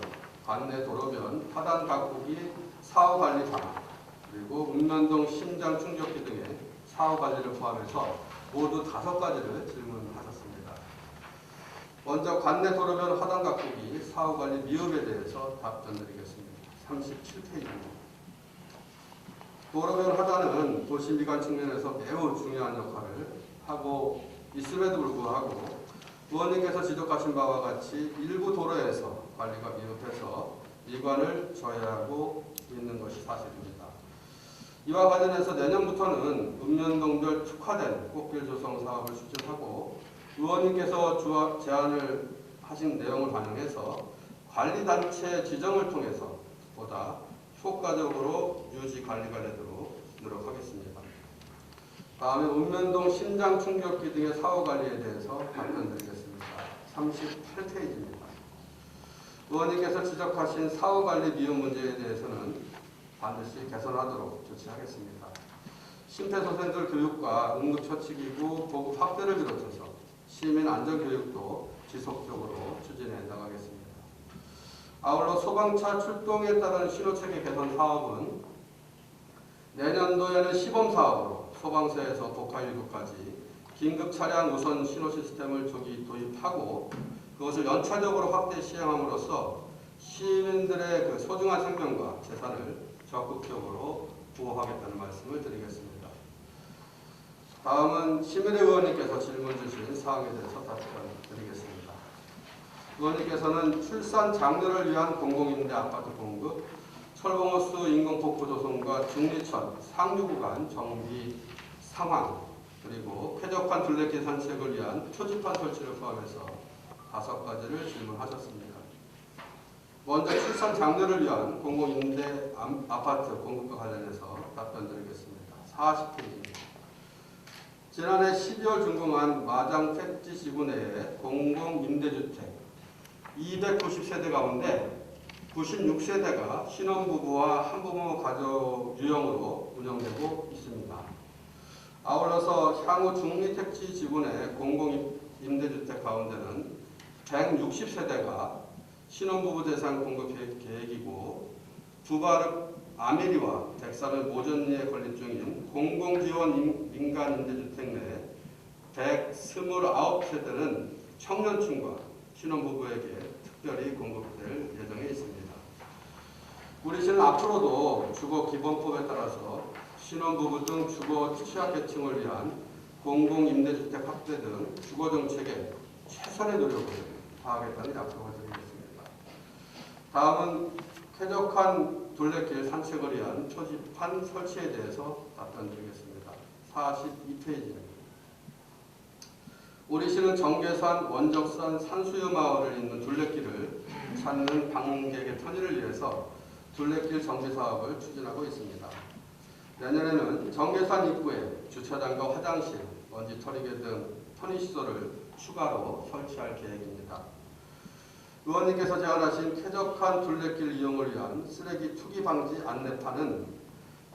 관내 도로변 하단 가꾸기 사후 관리 방안, 그리고 읍면동 심장 충격기 등의 사후 관리를 포함해서 모두 5가지를 질문하셨습니다. 먼저 관내 도로변 하단 가꾸기 사후 관리 미흡에 대해서 답변드리겠습니다. 37페이지입니다. 도로변 하단은 도시 미관 측면에서 매우 중요한 역할을 하고 있음에도 불구하고 의원님께서 지적하신 바와 같이 일부 도로에서 관리가 미흡해서 미관을 저해하고 있는 것이 사실입니다. 이와 관련해서 내년부터는 읍면동별 특화된 꽃길 조성 사업을 추진하고 의원님께서 제안을 하신 내용을 반영해서 관리단체 지정을 통해서 보다 효과적으로 유지 관리가 되도록 노력하겠습니다. 다음에 읍면동 심장 충격기 등의 사후 관리에 대해서 답변드리겠습니다. 38페이지입니다. 의원님께서 지적하신 사후 관리 미흡 문제에 대해서는 반드시 개선하도록 조치하겠습니다. 심폐소생술 교육과 응급처치기구 보급 확대를 비롯해서 시민 안전교육도 지속적으로 추진해 나가겠습니다. 아울러 소방차 출동에 따른 신호체계 개선 사업은 내년도에는 시범사업으로 소방서에서 독하1구까지 긴급 차량 우선 신호 시스템을 조기 도입하고 그것을 연차적으로 확대 시행함으로써 시민들의 그 소중한 생명과 재산을 적극적으로 보호하겠다는 말씀을 드리겠습니다. 다음은 시민의 의원님께서 질문 주신 사항에 대해서 답변드리겠습니다. 의원님께서는 출산 장려를 위한 공공임대 아파트 공급, 철봉호수 인공폭포 조성과 중리천 상류구간 정비 상황, 그리고 쾌적한 둘레길 산책을 위한 표지판 설치를 포함해서 5가지를 질문하셨습니다. 먼저 출산 장려를 위한 공공임대 아파트 공급과 관련해서 답변드리겠습니다. 40페이지입니다. 지난해 12월 준공한 마장 택지 지구 내의 공공임대주택 290세대 가운데 96세대가 신혼부부와 한부모 가족 유형으로 운영되고 있습니다. 아울러서 향후 중리택지 지구 내 공공임대주택 가운데는 160세대가 신혼부부 대상 공급 계획이고 두바르 아메리와 103일 모전리에 건립 중인 공공지원 민간임대주택 내 129세대는 청년층과 신혼부부에게 특별히 공급될 예정에 있습니다. 우리 시는 앞으로도 주거기본법에 따라서 신혼부부 등 주거 취약계층을 위한 공공임대주택 확대 등 주거정책에 최선의 노력을 다하겠다는 약속을 드리겠습니다. 다음은 쾌적한 둘레길 산책을 위한 표지판 설치에 대해서 답변드리겠습니다. 42페이지입니다. 우리 시는 정계산, 원적산, 산수유 마을을 잇는 둘레길을 찾는 방문객의 편의를 위해서 둘레길 정비 사업을 추진하고 있습니다. 내년에는 정계산 입구에 주차장과 화장실, 먼지 털이개 등 편의시설을 추가로 설치할 계획입니다. 의원님께서 제안하신 쾌적한 둘레길 이용을 위한 쓰레기 투기 방지 안내판은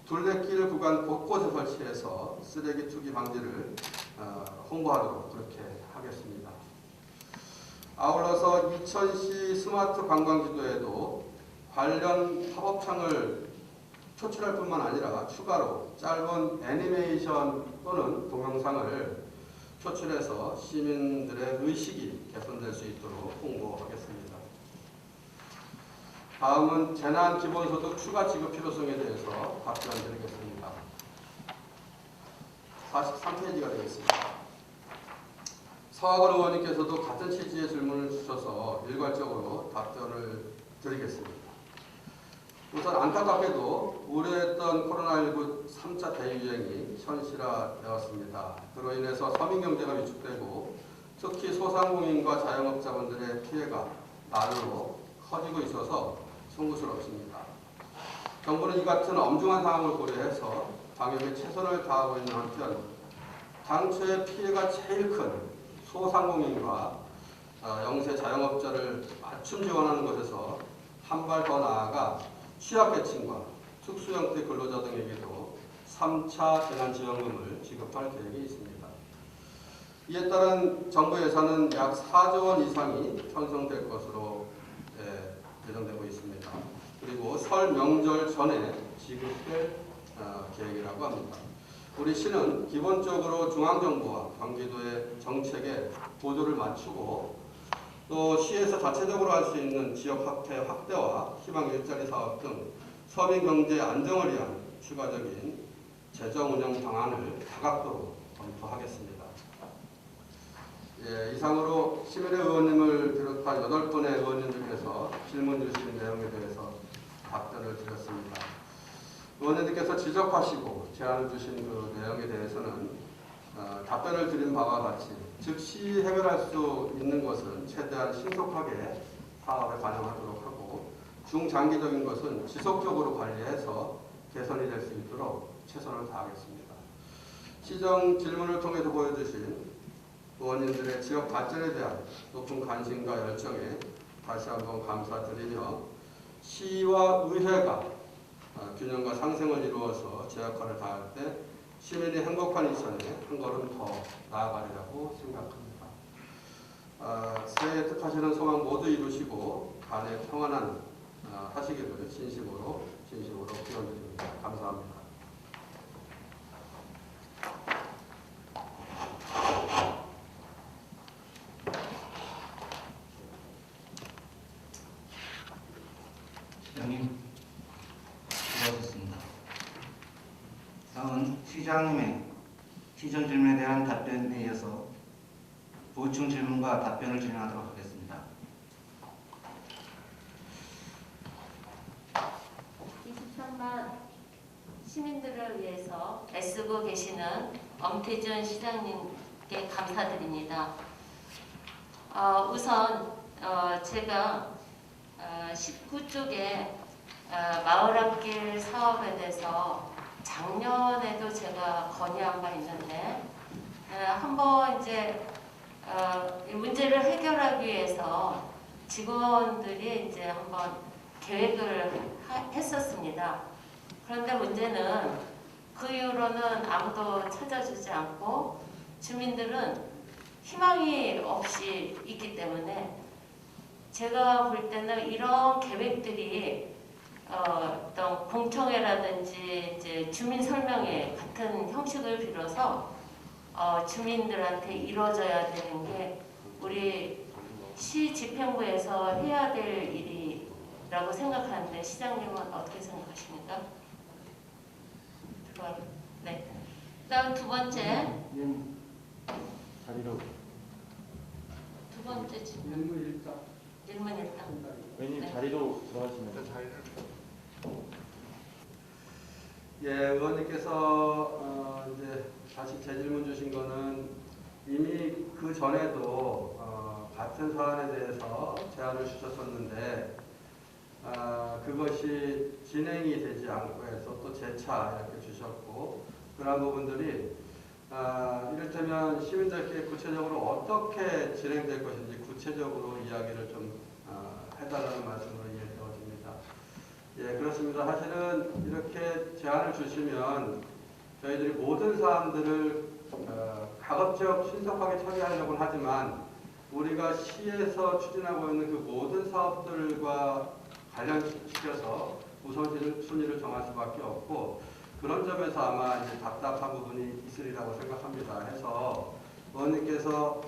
둘레길 구간 곳곳에 설치해서 쓰레기 투기 방지를 홍보하도록 그렇게 하겠습니다. 아울러서 이천시 스마트 관광지도에도 관련 팝업창을 표출할 뿐만 아니라 추가로 짧은 애니메이션 또는 동영상을 표출해서 시민들의 의식이 개선될 수 있도록 홍보하겠습니다. 다음은 재난기본소득 추가 지급 필요성에 대해서 답변드리겠습니다. 43페이지가 되겠습니다. 서학원 의원님께서도 같은 취지의 질문을 주셔서 일괄적으로 답변을 드리겠습니다. 우선 안타깝게도 우려했던 코로나19 3차 대유행이 현실화되었습니다. 그로 인해서 서민경제가 위축되고 특히 소상공인과 자영업자분들의 피해가 날로 커지고 있어서 송구스럽습니다. 정부는 이 같은 엄중한 상황을 고려해서 방역에 최선을 다하고 있는 한편 당초에 피해가 제일 큰 소상공인과 영세 자영업자를 맞춤 지원하는 것에서 한 발 더 나아가 취약계층과 특수형태 근로자 등에게도 3차 재난지원금을 지급할 계획이 있습니다. 이에 따른 정부 예산은 약 4조 원 이상이 편성될 것으로 예정되고 있습니다. 그리고 설 명절 전에 지급될 계획이라고 합니다. 우리 시는 기본적으로 중앙정부와 경기도의 정책에 보조를 맞추고 또 시에서 자체적으로 할 수 있는 지역 확대와 희망 일자리 사업 등 서민 경제 안정을 위한 추가적인 재정 운영 방안을 다각도로 검토하겠습니다. 이상으로 시민의 의원님을 비롯한 8분의 의원님들께서 질문 주신 내용에 대해서 답변을 드렸습니다. 의원님들께서 지적하시고 제안을 주신 그 내용에 대해서는 답변을 드린 바와 같이 즉시 해결할 수 있는 것은 최대한 신속하게 사업에 반영하도록 하고 중장기적인 것은 지속적으로 관리해서 개선이 될 수 있도록 최선을 다하겠습니다. 시정 질문을 통해서 보여주신 의원님들의 지역 발전에 대한 높은 관심과 열정에 다시 한번 감사드리며 시와 의회가 균형과 상생을 이루어서 제 역할을 다할 때 시민이 행복한 이천에 한 걸음 더 나아가리라고 생각합니다. 새해 뜻하시는 소망 모두 이루시고 간에 평안한 하시기를 진심으로 기원드립니다. 감사합니다. 시장님 수고하셨습니다. 다음은 시장님의 시정 질문에 대한 답변에 이어서 보충 질문과 답변을 진행하도록 하겠습니다. 23만 시민들을 위해서 애쓰고 계시는 엄태준 시장님께 감사드립니다. 우선 제가 19쪽에 마을 앞길 사업에 대해서 작년에도 제가 건의한 바 있는데 한번 이제 이 문제를 해결하기 위해서 직원들이 이제 한번 계획을 했었습니다. 그런데 문제는 그 이후로는 아무도 찾아주지 않고 주민들은 희망이 없이 있기 때문에 제가 볼 때는 이런 계획들이 어떤 공청회라든지 이제 주민 설명회 같은 형식을 빌어서 주민들한테 이루어져야 되는 게 우리 시 집행부에서 해야 될 일이라고 생각하는데 시장님은 어떻게 생각하십니까? 네. 그다음 두 번째. 자리로. 두 번째 질문. 질문 일단. 의원님 네. 자리로 들어가시면. 예, 의원님께서 이제 다시 재질문 주신 거는 이미 그 전에도 같은 사안에 대해서 제안을 주셨었는데 그것이 진행이 되지 않고 해서 또 재차 이렇게 주셨고 그런 부분들이 이를테면 시민들께 구체적으로 어떻게 진행될 것인지 구체적으로 이야기를 좀 해달라는 말씀으로 이해되어집니다. 예, 그렇습니다. 사실은 이렇게 제안을 주시면 저희들이 모든 사안들을 가급적 신속하게 처리하려고는 하지만 우리가 시에서 추진하고 있는 그 모든 사업들과 관련시켜서 우선순위를 정할 수밖에 없고, 그런 점에서 아마 이제 답답한 부분이 있으리라고 생각합니다. 해서 의원님께서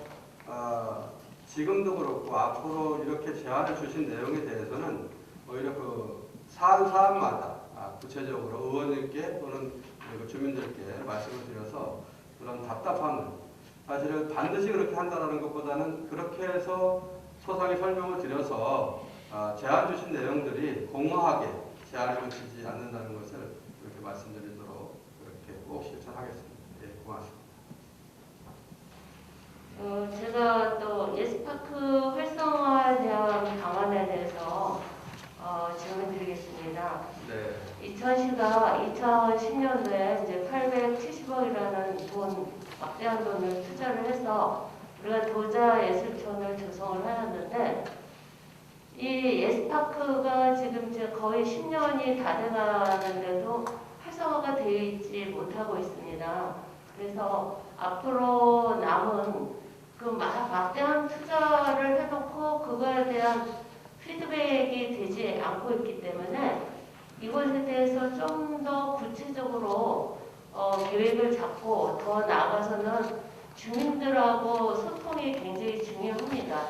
지금도 그렇고 앞으로 이렇게 제안을 주신 내용에 대해서는 오히려 그 사안마다 구체적으로 의원님께 또는 그리고 주민들께 말씀을 드려서 그런 답답함을, 사실은 반드시 그렇게 한다는 것보다는 그렇게 해서 소상히 설명을 드려서 제안 주신 내용들이 공허하게 제안에 그치지 않는다는 것을 이렇게 말씀드리도록 그렇게 꼭 실천하겠습니다. 예, 고맙습니다. 제가 또 예스파크 활성화에 대한 방안에 대해서 질문드리겠습니다. 네. 이천시가 2010년도에 이제 870억이라는 막대한 돈을 투자를 해서 우리가 도자예술촌을 조성을 하였는데, 이 예스파크가 지금 이제 거의 10년이 다 돼가는데도 활성화가 되어 있지 못하고 있습니다. 그래서 앞으로 남은 그 막대한 투자를 해놓고 그거에 대한 피드백이 되지 않고 있기 때문에 이것에 대해서 좀 더 구체적으로 계획을 잡고 더 나아가서는 주민들하고 소통이 굉장히 중요합니다.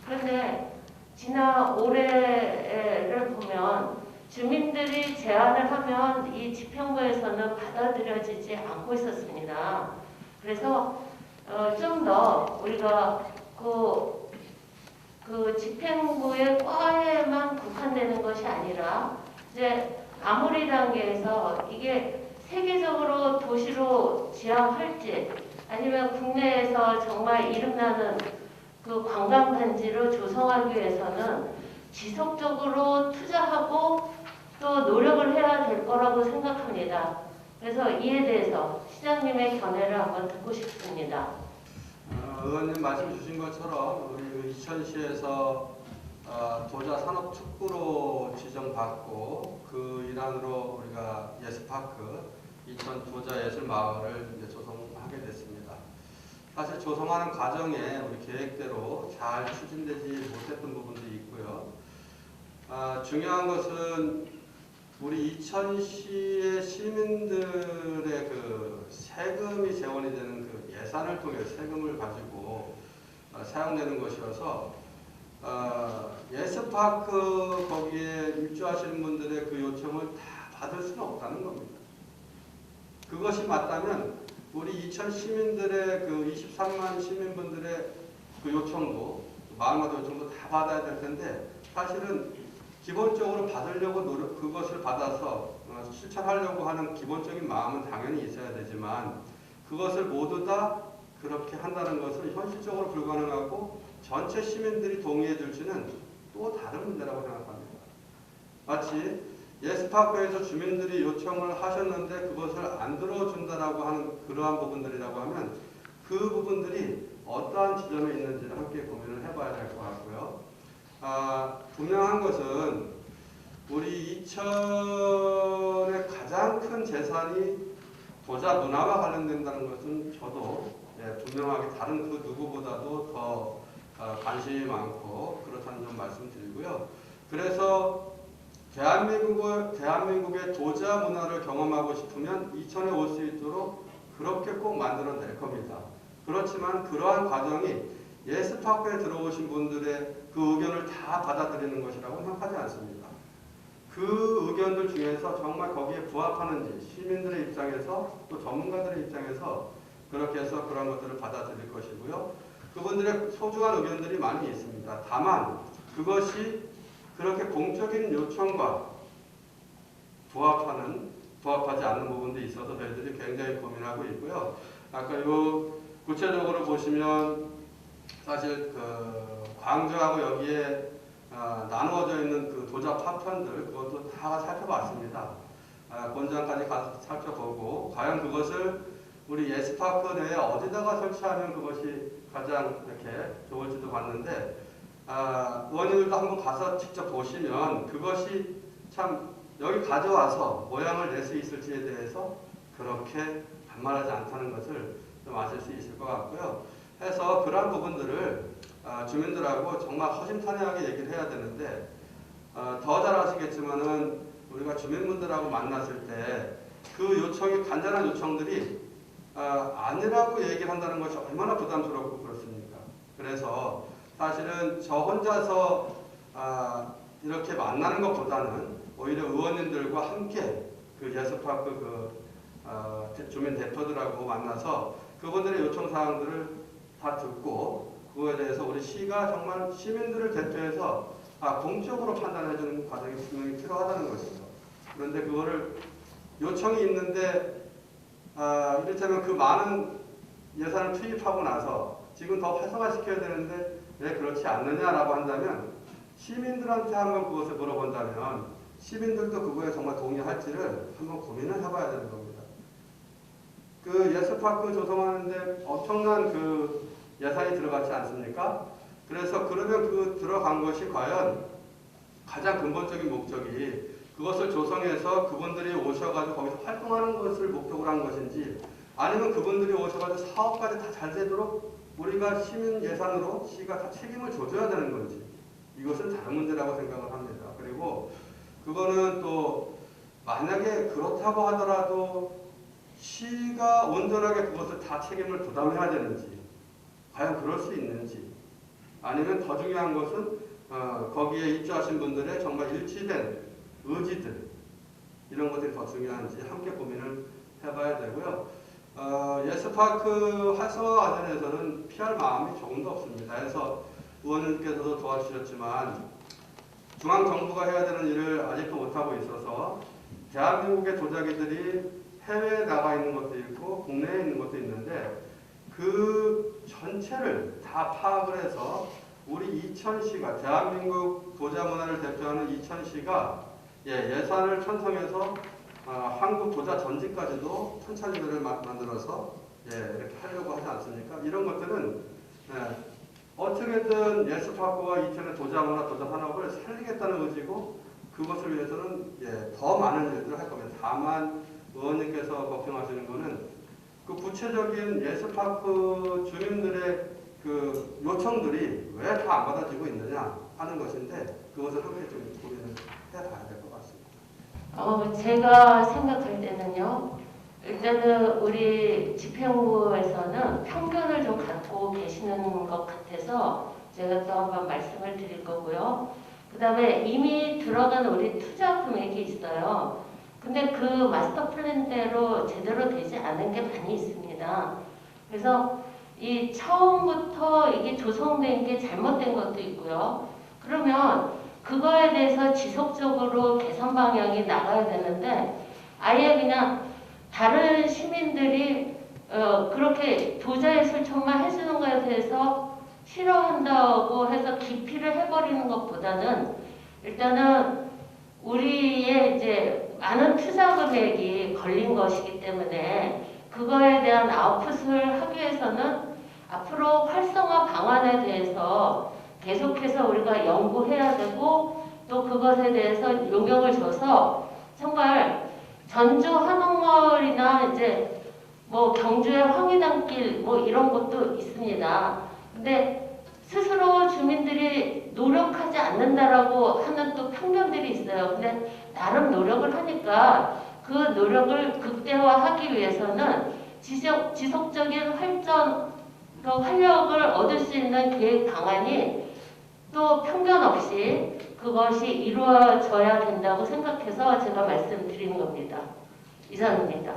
그런데 지난 올해를 보면 주민들이 제안을 하면 이 집행부에서는 받아들여지지 않고 있었습니다. 그래서 좀 더 우리가 그 집행부의 과에만 국한되는 것이 아니라 이제 아무리 단계에서 이게 세계적으로 도시로 지향할지 아니면 국내에서 정말 이름나는 그 관광단지로 조성하기 위해서는 지속적으로 투자하고 또 노력을 해야 될 거라고 생각합니다. 그래서 이에 대해서 시장님의 견해를 한번 듣고 싶습니다. 의원님 말씀 주신 것처럼 우리 이천시에서 도자 산업특구로 지정받고 그 일환으로 우리가 예스파크 이천 도자예술마을을 이제 조성하게 됐습니다. 사실 조성하는 과정에 우리 계획대로 잘 추진되지 못했던 부분도 있고요. 중요한 것은 우리 이천시의 시민들의 그 세금이 재원이 되는 그 예산을 통해 세금을 가지고 사용되는 것이어서 예스파크 거기에 입주하시는 분들의 그 요청을 다 받을 수는 없다는 겁니다. 그것이 맞다면 우리 이천 시민들의 그 23만 시민분들의 그 요청도, 마을마다 요청도 다 받아야 될 텐데, 사실은 기본적으로 받으려고 그것을 받아서 실천하려고 하는 기본적인 마음은 당연히 있어야 되지만, 그것을 모두 다 그렇게 한다는 것은 현실적으로 불가능하고 전체 시민들이 동의해 줄지는 또 다른 문제라고 생각합니다. 마치 예스파크에서 주민들이 요청을 하셨는데 그것을 안 들어준다라고 하는 그러한 부분들이라고 하면 그 부분들이 어떠한 지점에 있는지를 함께 고민을 해봐야 될 것 같고요. 분명한 것은 우리 이천의 가장 큰 재산이 도자 문화와 관련된다는 것은 저도 분명하게 다른 그 누구보다도 더 관심이 많고 그렇다는 점 말씀드리고요. 그래서 대한민국의 도자 문화를 경험하고 싶으면 이천에 올 수 있도록 그렇게 꼭 만들어낼 겁니다. 그렇지만 그러한 과정이 예스파크에 들어오신 분들의 그 의견을 다 받아들이는 것이라고 생각하지 않습니다. 그 의견들 중에서 정말 거기에 부합하는지 시민들의 입장에서 또 전문가들의 입장에서 그렇게 해서 그런 것들을 받아들일 것이고요. 그분들의 소중한 의견들이 많이 있습니다. 다만 그것이 그렇게 공적인 요청과 부합하지 않는 부분도 있어서 저희들이 굉장히 고민하고 있고요. 아까 요 구체적으로 보시면 사실 그 광주하고 여기에 나누어져 있는 그 도자 파편들 그것도 다 살펴봤습니다. 본장까지 가서 살펴보고 과연 그것을 우리 예스파크 내에 어디다가 설치하면 그것이 가장 이렇게 좋을지도 봤는데 의원님들도 한번 가서 직접 보시면 그것이 참 여기 가져와서 모양을 낼 수 있을지에 대해서 그렇게 반말하지 않다는 것을 좀 아실 수 있을 것 같고요. 해서 그러한 부분들을 주민들하고 정말 허심탄회하게 얘기를 해야 되는데 더 잘 아시겠지만은 우리가 주민분들하고 만났을 때 그 요청이 간단한 요청들이 아니라고 얘기를 한다는 것이 얼마나 부담스럽고 그렇습니까? 그래서 사실은 저 혼자서 이렇게 만나는 것보다는 오히려 의원님들과 함께 그 예스파크 주민 대표들하고 만나서 그분들의 요청 사항들을 다 듣고 그거에 대해서 우리 시가 정말 시민들을 대표해서 공적으로 판단해주는 과정이 분명히 필요하다는 것이죠. 그런데 그거를 요청이 있는데 이를테면 그 많은 예산을 투입하고 나서 지금 더 활성화시켜야 되는데 왜 그렇지 않느냐라고 한다면 시민들한테 한번 그것을 물어본다면 시민들도 그거에 정말 동의할지를 한번 고민을 해봐야 되는 겁니다. 그 예스파크 조성하는데 엄청난 그 예산이 들어갔지 않습니까? 그래서 그러면 그 들어간 것이 과연 가장 근본적인 목적이 그것을 조성해서 그분들이 오셔가지고 거기서 활동하는 것을 목적으로 한 것인지 아니면 그분들이 오셔가지고 사업까지 다 잘 되도록 우리가 시민 예산으로 시가 다 책임을 져줘야 되는 건지 이것은 다른 문제라고 생각을 합니다. 그리고 그거는 또 만약에 그렇다고 하더라도 시가 온전하게 그것을 다 책임을 부담해야 되는지 과연 그럴 수 있는지 아니면 더 중요한 것은 거기에 입주하신 분들의 정말 일치된 의지들 이런 것들이 더 중요한지 함께 고민을 해봐야 되고요. 예스파크 활성화 관련해서는 피할 마음이 조금도 없습니다. 그래서 의원님께서도 도와주셨지만 중앙정부가 해야 되는 일을 아직도 못하고 있어서 대한민국의 도자기들이 해외에 나가 있는 것도 있고 국내에 있는 것도 있는데 그 전체를 다 파악을 해서 우리 이천시가 대한민국 도자 문화를 대표하는 이천시가 예산을 편성해서 한국 도자 전지까지도 천차지대를 만들어서 이렇게 하려고 하지 않습니까? 이런 것들은 어떻게든 예스파크와 이천의 도자 문화, 도자 산업을 살리겠다는 의지고 그것을 위해서는 더 많은 일들을 할 겁니다. 다만 의원님께서 걱정하시는 것은 그 구체적인 예스파크 주민들의 그 요청들이 왜 다 안 받아지고 있느냐 하는 것인데 그것을 함께 좀 고민을 해봐야 될 것 같습니다. 제가 생각할 때는요. 일단은 우리 집행부에서는 편견을 좀 갖고 계시는 것 같아서 제가 또 한번 말씀을 드릴 거고요. 그 다음에 이미 들어간 우리 투자 금액이 있어요. 근데 그 마스터 플랜대로 제대로 되지 않은 게 많이 있습니다. 그래서 이 처음부터 이게 조성된 게 잘못된 것도 있고요. 그러면 그거에 대해서 지속적으로 개선 방향이 나가야 되는데 아예 그냥 다른 시민들이 그렇게 도자예술촌만 해주는 거에 대해서 싫어한다고 해서 기피를 해버리는 것보다는 일단은 우리의 이제 많은 투자 금액이 걸린 것이기 때문에 그거에 대한 아웃풋을 하기 위해서는 앞으로 활성화 방안에 대해서 계속해서 우리가 연구해야 되고 또 그것에 대해서 요격을 줘서 정말 전주 한옥마을이나 이제 뭐 경주의 황희단길 뭐 이런 것도 있습니다. 근데 스스로 주민들이 노력하지 않는다라고 하는 또 편견들이 있어요. 근데 나름 노력을 하니까 그 노력을 극대화하기 위해서는 지속적인 활력을 얻을 수 있는 계획 방안이 또 편견 없이 그것이 이루어져야 된다고 생각해서 제가 말씀드리는 겁니다. 이상입니다.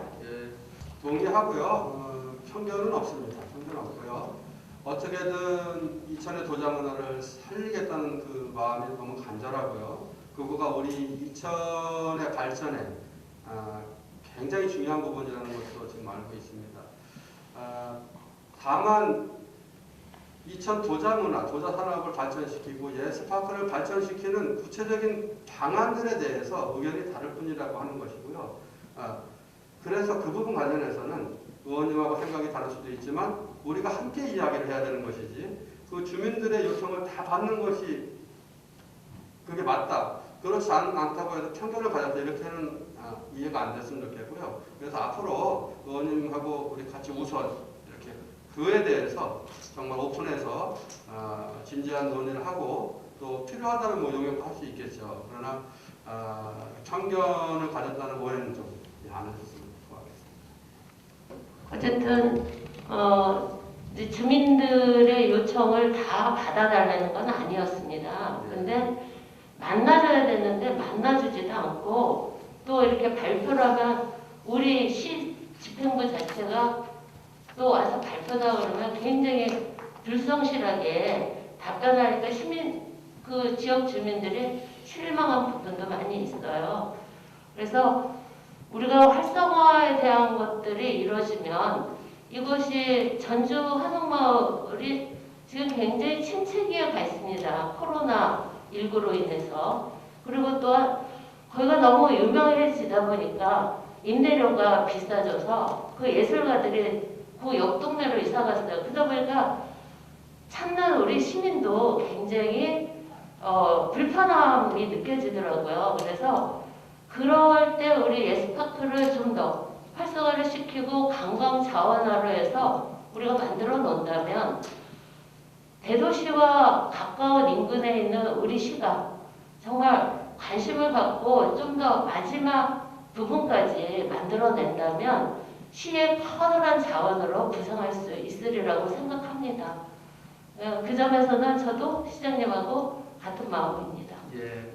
동의하고요. 편견은 없습니다. 편견 없고요. 어떻게든 이천의 도자 문화를 살리겠다는 그 마음이 너무 간절하고요. 그거가 우리 이천의 발전에 굉장히 중요한 부분이라는 것도 지금 알고 있습니다. 다만 이천 도자 문화, 도자 산업을 발전시키고 예스파크를 발전시키는 구체적인 방안들에 대해서 의견이 다를 뿐이라고 하는 것이고요. 그래서 그 부분 관련해서는 의원님하고 생각이 다를 수도 있지만 우리가 함께 이야기를 해야 되는 것이지 그 주민들의 요청을 다 받는 것이 그게 맞다. 그렇지 않다고 해서 편견을 가져서 이렇게는 이해가 안 됐으면 좋겠고요. 그래서 앞으로 의원님하고 우리 같이 우선 이렇게 그에 대해서 정말 오픈해서 진지한 논의를 하고 또 필요하다면 뭐 용역도 할 수 있겠죠. 그러나 편견을 가졌다는 오해는 좀 안 해줬으면 좋겠습니다. 어쨌든 이제 주민들의 요청을 다 받아달라는 건 아니었습니다. 근데 만나줘야 되는데 만나주지도 않고 또 이렇게 발표를 하면 우리 시 집행부 자체가 또 와서 발표다 그러면 굉장히 불성실하게 답변하니까 그 지역 주민들이 실망한 부분도 많이 있어요. 그래서 우리가 활성화에 대한 것들이 이루어지면 이것이 전주 한옥마을이 지금 굉장히 침체기에 가 있습니다. 코로나19로 인해서. 그리고 또한 거기가 너무 유명해지다 보니까 임대료가 비싸져서 그 예술가들이 그 옆 동네로 이사 갔어요. 그러다 보니까 참는 우리 시민도 굉장히 불편함이 느껴지더라고요. 그래서 그럴 때 우리 예스파크를 좀 더 활성화를 시키고 관광 자원화로 해서 우리가 만들어 놓는다면 대도시와 가까운 인근에 있는 우리 시가 정말 관심을 갖고 좀 더 마지막 부분까지 만들어낸다면 시의 커다란 자원으로 구성할 수 있으리라고 생각합니다. 그 점에서는 저도 시장님하고 같은 마음입니다. 예.